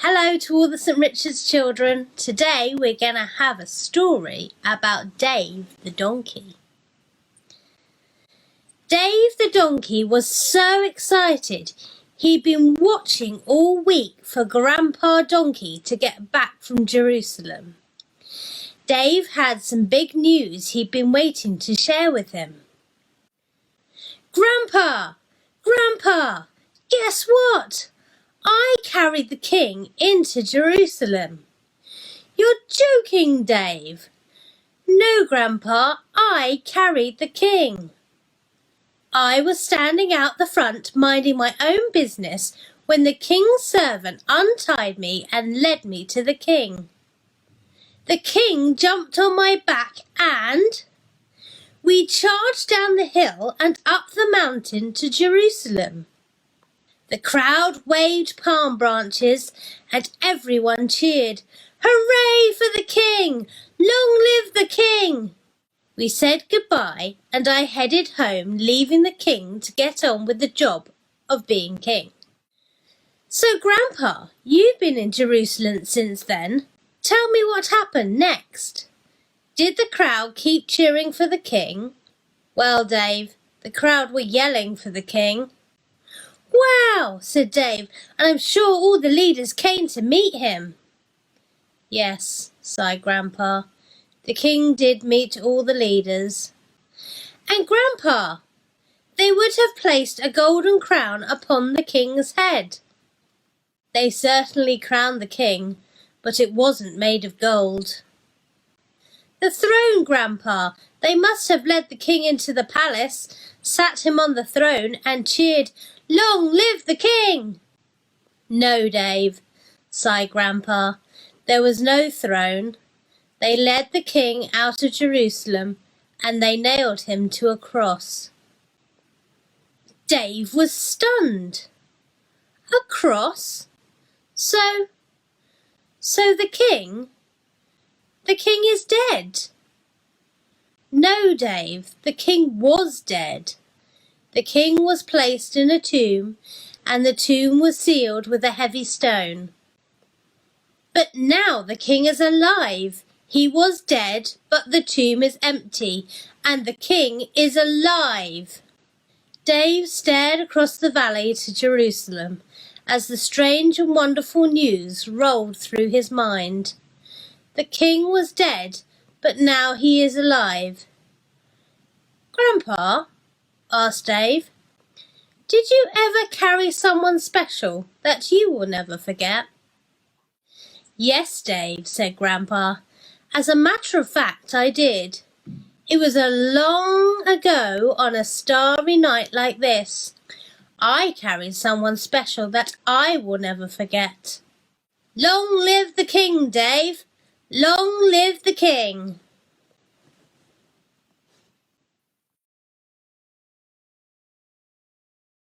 Hello to all the St. Richard's children. Today we're going to have a story about Dave the donkey. Dave the donkey was so excited. He'd been watching all week for Grandpa Donkey to get back from Jerusalem. Dave had some big news he'd been waiting to share with him. Grandpa! Grandpa! Guess what? I carried the king into Jerusalem. You're joking, Dave. No, Grandpa, I carried the king. I was standing out the front minding my own business when the king's servant untied me and led me to the king. The king jumped on my back and we charged down the hill and up the mountain to Jerusalem. The crowd waved palm branches and everyone cheered. Hooray for the king! Long live the king! We said goodbye and I headed home, leaving the king to get on with the job of being king. So, Grandpa, you've been in Jerusalem since then. Tell me what happened next. Did the crowd keep cheering for the king? Well, Dave, the crowd were yelling for the king. Wow, said Dave, and I'm sure all the leaders came to meet him. Yes, sighed Grandpa. The king did meet all the leaders. And Grandpa, they would have placed a golden crown upon the king's head. They certainly crowned the king, but it wasn't made of gold. The throne, Grandpa. They must have led the king into the palace, sat him on the throne and cheered, Long live the king! No, Dave, sighed Grandpa. There was no throne. They led the king out of Jerusalem and they nailed him to a cross. Dave was stunned. A cross? So the king is dead. No, Dave, the king was dead. The king was placed in a tomb, and the tomb was sealed with a heavy stone. But now the king is alive. He was dead, but the tomb is empty, and the king is alive. Dave stared across the valley to Jerusalem as the strange and wonderful news rolled through his mind. The king was dead, but now he is alive. Grandpa, asked Dave, did you ever carry someone special that you will never forget? Yes, Dave, said Grandpa. As a matter of fact, I did. It was a long ago on a starry night like this. I carried someone special that I will never forget. Long live the king, Dave! Long live the king!